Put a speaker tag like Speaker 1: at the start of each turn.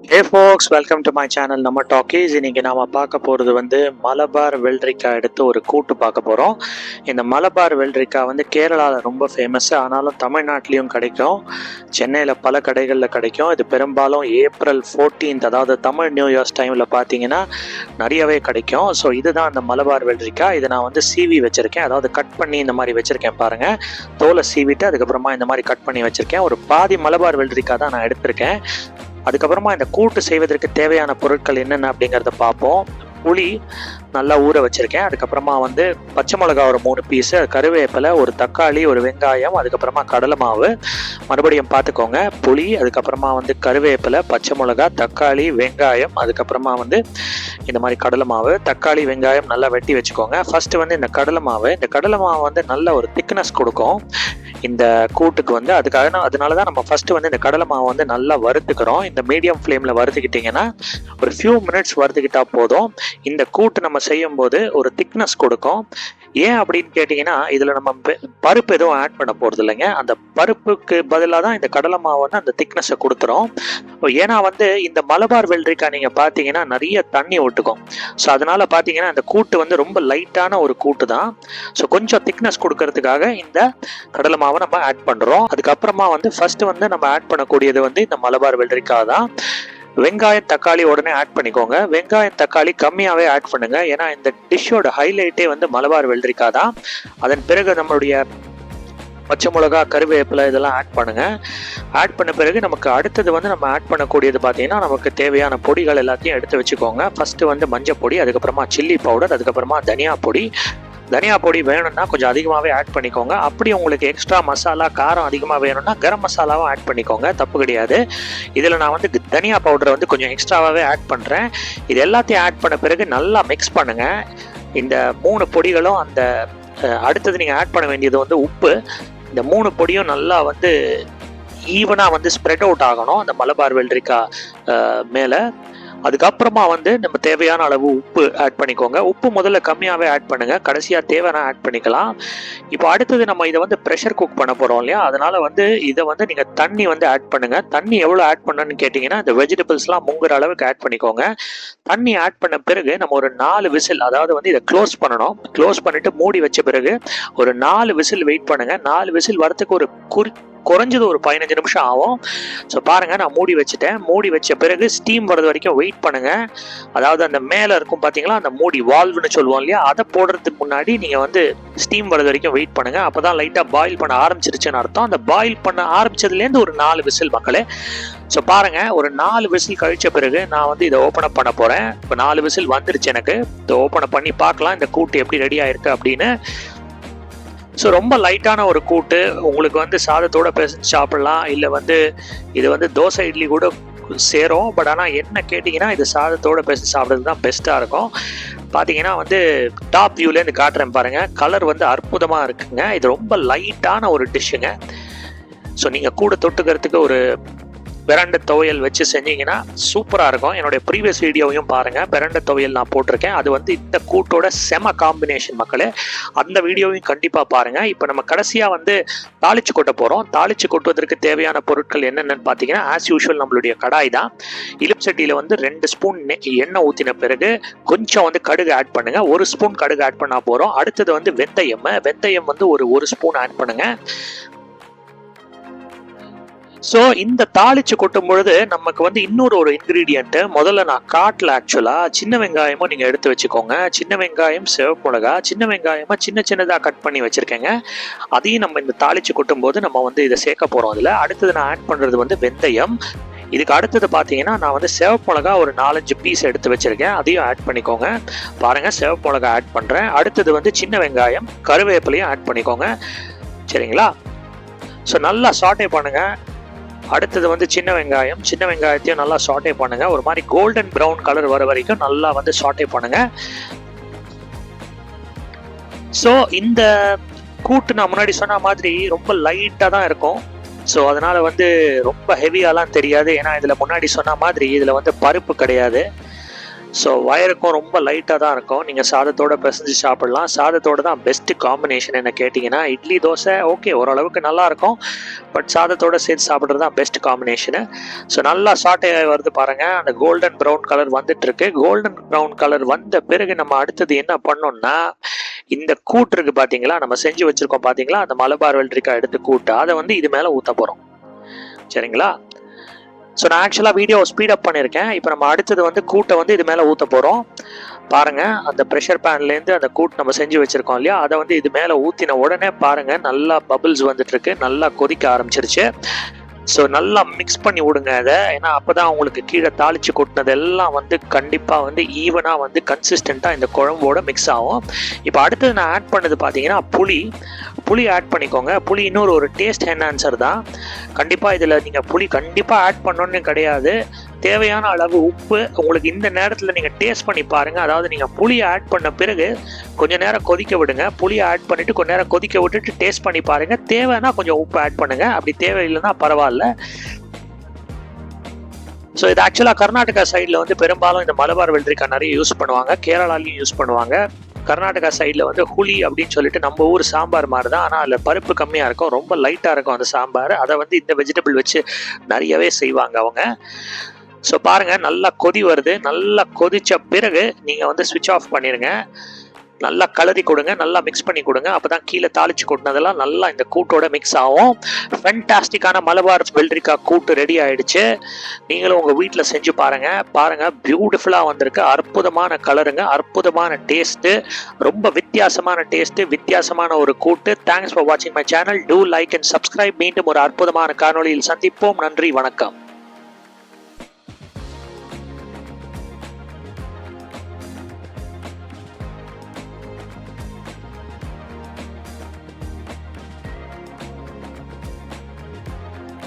Speaker 1: Hey folks, welcome to my channel நம்ம talkies. இன்னைக்கு நாம பார்க்க போகிறது வந்து மலபார் வெள்ளரிக்காய் எடுத்து ஒரு கூட்டு பார்க்க போகிறோம். இந்த மலபார் வெள்ளரிக்காய் வந்து கேரளாவில் ரொம்ப ஃபேமஸ், ஆனாலும் தமிழ்நாட்டிலையும் கிடைக்கும், சென்னையில் பல கடைகளில் கிடைக்கும். இது பெரும்பாலும் ஏப்ரல் 14th, அதாவது தமிழ் நியூ இயர்ஸ் டைமில் பார்த்தீங்கன்னா நிறையவே கிடைக்கும். ஸோ இதுதான் அந்த மலபார் வெள்ளரிக்காய். இதை நான் வந்து சீவி வச்சுருக்கேன், அதாவது கட் பண்ணி இந்த மாதிரி வச்சுருக்கேன் பாருங்கள். தோலை சீவிட்டு அதுக்கப்புறமா இந்த மாதிரி கட் பண்ணி வச்சுருக்கேன். ஒரு பாதி மலபார் வெள்ளரிக்காய் தான் நான் எடுத்திருக்கேன். அதுக்கப்புறமா இந்த கூட்டு செய்வதற்கு தேவையான பொருட்கள் என்னென்ன அப்படிங்கிறத பார்ப்போம். புளி நல்லா ஊற வச்சுருக்கேன். அதுக்கப்புறமா வந்து பச்சை மிளகா ஒரு 3 பீஸு, கருவேப்பிலை, ஒரு தக்காளி, ஒரு வெங்காயம், அதுக்கப்புறமா கடலை மாவு. மறுபடியும் பார்த்துக்கோங்க, புளி, அதுக்கப்புறமா வந்து கருவேப்பிலை, பச்சை மிளகா, தக்காளி, வெங்காயம், அதுக்கப்புறமா வந்து இந்த மாதிரி கடலை மாவு. தக்காளி வெங்காயம் நல்லா வெட்டி வச்சுக்கோங்க. ஃபஸ்ட்டு வந்து இந்த கடலை மாவு வந்து நல்ல ஒரு திக்னஸ் கொடுக்கும் இந்த கூட்டுக்கு வந்து. அதனால தான் நம்ம ஃபஸ்ட்டு வந்து இந்த கடலை மாவை வந்து நல்லா வறுத்துக்கிறோம். இந்த மீடியம் ஃப்ளேமில் வறுத்துக்கிட்டிங்கன்னா ஒரு ஃபியூ மினிட்ஸ் வறுத்துக்கிட்டால் போதும். இந்த கூட்டு நம்ம செய்யும்போது ஒரு திக்னஸ் கொடுக்கும். ஏன் அப்படின்னு கேட்டிங்கன்னா, இதில் நம்ம பருப்பு எதுவும் ஆட் பண்ண போகிறது இல்லைங்க. அந்த பருப்புக்கு பதிலாக தான் இந்த கடலை மாவு வந்து அந்த திக்னஸை கொடுத்துரும். ஏன்னா வந்து இந்த மலபார் வெள்ளரிக்காய் நீங்கள் பார்த்தீங்கன்னா நிறைய தண்ணி விட்டுக்கும். ஸோ அதனால் பார்த்தீங்கன்னா இந்த கூட்டு வந்து ரொம்ப லைட்டான ஒரு கூட்டு தான். ஸோ கொஞ்சம் திக்னஸ் கொடுக்கறதுக்காக இந்த கடலை மாவை நம்ம ஆட் பண்ணுறோம். அதுக்கப்புறமா வந்து ஃபஸ்ட்டு வந்து நம்ம ஆட் பண்ணக்கூடியது வந்து இந்த மலபார் வெள்ளரிக்காய் தான். வெங்காயம் தக்காளி உடனே ஆட் பண்ணிக்கோங்க. வெங்காயம் தக்காளி கம்மியாகவே ஆட் பண்ணுங்க, ஏன்னா இந்த டிஷ்ஷோட ஹைலைட்டே வந்து மலபார் வெள்ளரிக்காய் தான். அதன் பிறகு நம்மளுடைய பச்சை மிளகா, கருவேப்பிலை இதெல்லாம் ஆட் பண்ணுங்க. ஆட் பண்ண பிறகு நமக்கு அடுத்தது வந்து நம்ம ஆட் பண்ணக்கூடியது பார்த்தீங்கன்னா, நமக்கு தேவையான பொடிகள் எல்லாத்தையும் எடுத்து வச்சுக்கோங்க. ஃபஸ்ட்டு வந்து மஞ்சள் பொடி, அதுக்கப்புறமா சில்லி பவுடர், அதுக்கப்புறமா தனியா பொடி. தனியா பொடி வேணும்னா கொஞ்சம் அதிகமாகவே ஆட் பண்ணிக்கோங்க. அப்படி உங்களுக்கு எக்ஸ்ட்ரா மசாலா காரம் அதிகமாக வேணும்னா கரம் மசாலாவும் ஆட் பண்ணிக்கோங்க, தப்பு கிடையாது. இதில் நான் வந்து தனியா பவுடரை வந்து கொஞ்சம் எக்ஸ்ட்ராவாகவே ஆட் பண்ணுறேன். இது எல்லாத்தையும் ஆட் பண்ண பிறகு நல்லா மிக்ஸ் பண்ணுங்கள். இந்த 3 பொடிகளும் அந்த அடுத்தது நீங்கள் ஆட் பண்ண வேண்டியது வந்து உப்பு. இந்த 3 பொடியும் நல்லா வந்து ஈவனாக வந்து ஸ்ப்ரெட் அவுட் ஆகணும் அந்த மலபார் வெள்ளரிக்காய் மேலே. அதுக்கப்புறமா வந்து நம்ம தேவையான அளவு உப்பு ஆட் பண்ணிக்கோங்க. உப்பு முதல்ல கம்மியாகவே ஆட் பண்ணுங்கள், கடைசியாக தேவைன்னா ஆட் பண்ணிக்கலாம். இப்போ அடுத்தது நம்ம இதை வந்து ப்ரெஷர் குக் பண்ண போகிறோம் இல்லையா, அதனால் வந்து இதை வந்து நீங்கள் தண்ணி வந்து ஆட் பண்ணுங்கள். தண்ணி எவ்வளோ ஆட் பண்ணணும்னு கேட்டிங்கன்னா, இந்த வெஜிடபிள்ஸ்லாம் முங்குற அளவுக்கு ஆட் பண்ணிக்கோங்க. தண்ணி ஆட் பண்ண பிறகு நம்ம ஒரு 4 விசில், அதாவது வந்து இதை க்ளோஸ் பண்ணணும். க்ளோஸ் பண்ணிவிட்டு மூடி வச்ச பிறகு ஒரு 4 விசில் வெயிட் பண்ணுங்கள். 4 விசில் வரத்துக்கு ஒரு குறைஞ்சது ஒரு 15 நிமிஷம் ஆகும். ஸோ பாருங்கள், நான் மூடி வச்சுட்டேன். மூடி வச்ச பிறகு ஸ்டீம் வர்றது வரைக்கும் வெயிட் பண்ணுங்கள். அதாவது அந்த மேலே இருக்கும் பார்த்தீங்களா அந்த மூடி, வால்வ்னு சொல்லுவோம் இல்லையா, அதை போடுறதுக்கு முன்னாடி நீங்கள் வந்து ஸ்டீம் வர்றது வரைக்கும் வெயிட் பண்ணுங்கள். அப்போ தான் லைட்டாக பாயில் பண்ண ஆரம்பிச்சிருச்சுன்னு அர்த்தம். அந்த பாயில் பண்ண ஆரம்பிச்சதுலேருந்து ஒரு 4 விசில் மக்களே. ஸோ பாருங்கள், ஒரு 4 விசில் கழிச்ச பிறகு நான் வந்து இதை ஓப்பன் அப் பண்ண போகிறேன். இப்போ 4 விசில் வந்துருச்சு எனக்கு. இதை ஓப்பன் அப் பண்ணி பார்க்கலாம் இந்த கூட்டு எப்படி ரெடி ஆயிருக்கு அப்படின்னு. ஸோ ரொம்ப லைட்டான ஒரு கூட்டு, உங்களுக்கு வந்து சாதத்தோடு பேசி சாப்பிட்லாம், இல்லை வந்து இது வந்து தோசை இட்லி கூட சேரும். பட் ஆனால் என்ன கேட்டிங்கன்னா, இது சாதத்தோடு பேசி சாப்பிட்றது தான் பெஸ்ட்டாக இருக்கும். பார்த்தீங்கன்னா வந்து டாப் வியூலேருந்து காட்டுறேன் பாருங்கள், கலர் வந்து அற்புதமாக இருக்குங்க. இது ரொம்ப லைட்டான ஒரு டிஷ்ஷுங்க. ஸோ நீங்கள் கூட தொட்டுக்கிறதுக்கு ஒரு பிரண்டை துவையல் வச்சு செஞ்சீங்கன்னா சூப்பராக இருக்கும். என்னுடைய ப்ரீவியஸ் வீடியோவையும் பாருங்கள், பிரண்டை துவையல் நான் போட்டிருக்கேன். அது வந்து இந்த கூட்டோட செம காம்பினேஷன் மக்களே. அந்த வீடியோவையும் கண்டிப்பாக பாருங்கள். இப்போ நம்ம கடைசியாக வந்து தாளிச்சு கொட்ட போகிறோம். தாளிச்சு கொட்டுவதற்கு தேவையான பொருட்கள் என்னென்னு பார்த்தீங்கன்னா, ஆஸ் யூஷுவல் நம்மளுடைய கடாய் தான். இலுப்பு சட்டியில் வந்து 2 ஸ்பூன் எண்ணெய் ஊற்றின பிறகு கொஞ்சம் வந்து கடுகு ஆட் பண்ணுங்கள். 1 ஸ்பூன் கடுகு ஆட் பண்ணால் போகிறோம். அடுத்தது வந்து வெந்தயம் வந்து ஒரு ஸ்பூன் ஆட் பண்ணுங்கள். ஸோ இந்த தாளிச்சு கொட்டும் பொழுது நமக்கு வந்து இன்னொரு ஒரு இன்க்ரீடியண்ட்டு முதல்ல நான் காட்டில் ஆக்சுவலாக சின்ன வெங்காயமும் நீங்கள் எடுத்து வச்சுக்கோங்க. சின்ன வெங்காயம், சிவப்பு மிளகா, சின்ன வெங்காயமாக சின்னதாக கட் பண்ணி வச்சுருக்கேங்க. அதையும் நம்ம இந்த தாளிச்சு கொட்டும் போது நம்ம வந்து இதை சேர்க்க போகிறோம். அதில் அடுத்தது நான் ஆட் பண்ணுறது வந்து வெந்தயம். இதுக்கு அடுத்தது பார்த்தீங்கன்னா, நான் வந்து சிவப்பு மிளகா ஒரு 4-5 பீஸ் எடுத்து வச்சுருக்கேன், அதையும் ஆட் பண்ணிக்கோங்க. பாருங்கள், சிவப்பு மிளகா ஆட் பண்ணுறேன். அடுத்தது வந்து சின்ன வெங்காயம், கருவேப்பிலையும் ஆட் பண்ணிக்கோங்க, சரிங்களா? ஸோ நல்லா சாட்டே பண்ணுங்கள். அடுத்தது வந்து சின்ன வெங்காயத்தையும் நல்லா சாட்டே பண்ணுங்க. ஒரு மாதிரி கோல்டன் ப்ரௌன் கலர் வர வரைக்கும் நல்லா வந்து சாட்டே பண்ணுங்க. ஸோ இந்த கூட்டு நான் முன்னாடி சொன்ன மாதிரி ரொம்ப லைட்டாக தான் இருக்கும். ஸோ அதனால வந்து ரொம்ப ஹெவியாலாம் தெரியாது, ஏன்னா இதில் முன்னாடி சொன்ன மாதிரி இதில் வந்து பருப்பு கிடையாது. ஸோ வயருக்கும் ரொம்ப லைட்டாக தான் இருக்கும். நீங்கள் சாதத்தோட பிசைஞ்சு சாப்பிட்லாம். சாதத்தோட தான் பெஸ்ட்டு காம்பினேஷன் என்ன கேட்டிங்கன்னா. இட்லி தோசை ஓகே ஓரளவுக்கு நல்லாயிருக்கும், பட் சாதத்தோடு சேர்த்து சாப்பிட்றது தான் பெஸ்ட் காம்பினேஷனு. ஸோ நல்லா சாட்டை வருது பாருங்கள், அந்த கோல்டன் ப்ரௌன் கலர் வந்துட்டுருக்கு. கோல்டன் ப்ரௌன் கலர் வந்த பிறகு நம்ம அடுத்தது என்ன பண்ணோம்னா, இந்த கூட்டு இருக்கு பார்த்தீங்களா, நம்ம செஞ்சு வச்சுருக்கோம் பார்த்தீங்களா, அந்த மலபார் வெள்ளரிக்காய் எடுத்து கூட்டு அதை வந்து இது மேலே ஊற்ற போகிறோம். சரிங்களா? ஸோ நான் ஆக்சுவலாக வீடியோ ஸ்பீடப் பண்ணியிருக்கேன். இப்போ நம்ம அடுத்தது வந்து கூட்டை வந்து இது மேலே ஊற்ற போகிறோம். பாருங்கள், அந்த ப்ரெஷர் பேன்லேருந்து அந்த கூட்டு நம்ம செஞ்சு வச்சுருக்கோம் இல்லையா, அதை வந்து இது மேலே ஊற்றின உடனே பாருங்கள் நல்லா பபிள்ஸ் வந்துட்டுருக்கு, நல்லா கொதிக்க ஆரம்பிச்சிருச்சு. ஸோ நல்லா மிக்ஸ் பண்ணி விடுங்க அதை, ஏன்னா அப்போ தான் உங்களுக்கு கீழே தாளித்து கொட்டினது எல்லாம் வந்து கண்டிப்பாக வந்து ஈவனாக வந்து கன்சிஸ்டண்ட்டாக இந்த குழம்போட மிக்ஸ் ஆகும். இப்போ அடுத்தது நான் ஆட் பண்ணது பார்த்தீங்கன்னா புளி ஆட் பண்ணிக்கோங்க. புளி இன்னொரு ஒரு டேஸ்ட் என்ஹான்சர் தான். கண்டிப்பாக இதில் நீங்கள் புளி கண்டிப்பாக ஆட் பண்ணணுன்னு கிடையாது. தேவையான அளவு உப்பு உங்களுக்கு இந்த நேரத்தில் நீங்கள் டேஸ்ட் பண்ணி பாருங்கள். அதாவது நீங்கள் புளியை ஆட் பண்ண பிறகு கொஞ்சம் நேரம் கொதிக்க விடுங்க. புளியை ஆட் பண்ணிவிட்டு கொஞ்சம் நேரம் கொதிக்க விட்டுட்டு டேஸ்ட் பண்ணி பாருங்கள். தேவைன்னா கொஞ்சம் உப்பு ஆட் பண்ணுங்கள், அப்படி தேவையில்லைன்னா பரவாயில்ல. ஸோ இது ஆக்சுவலாக கர்நாடகா சைடில் வந்து பெரும்பாலும் இந்த மலபார் வெள்ளரிக்காய் நிறைய யூஸ் பண்ணுவாங்க, கேரளாலையும் யூஸ் பண்ணுவாங்க. கர்நாடகா சைடில் வந்து ஹுலி அப்படின்னு சொல்லிட்டு நம்ம ஊர் சாம்பார் மாதிரி தான், ஆனால் அதில் பருப்பு கம்மியாக இருக்கும், ரொம்ப லைட்டாக இருக்கும் அந்த சாம்பார். அதை வந்து இந்த வெஜிடபிள் வச்சு நிறையவே செய்வாங்க அவங்க. ஸோ பாருங்கள் நல்லா கொதி வருது. நல்லா கொதித்த பிறகு நீங்கள் வந்து ஸ்விட்ச் ஆஃப் பண்ணிடுங்க. நல்லா கலரி கொடுங்க, நல்லா மிக்ஸ் பண்ணி கொடுங்க. அப்போ தான் கீழே தாளித்து கொட்டினதெல்லாம் நல்லா இந்த கூட்டோட மிக்ஸ் ஆகும். ஃபென்டாஸ்டிக்கான மலபார் வெள்ளரிக்காய் கூட்டு ரெடி ஆகிடுச்சு. நீங்களும் உங்கள் வீட்டில் செஞ்சு பாருங்கள். பியூட்டிஃபுல்லாக வந்திருக்கு. அற்புதமான கலருங்க, அற்புதமான டேஸ்ட்டு, ரொம்ப வித்தியாசமான டேஸ்ட்டு, வித்தியாசமான ஒரு கூட்டு. தேங்க்ஸ் ஃபார் வாட்சிங் my channel. Do like and subscribe. மீண்டும் ஒரு அற்புதமான காணொளியில் சந்திப்போம். நன்றி, வணக்கம்.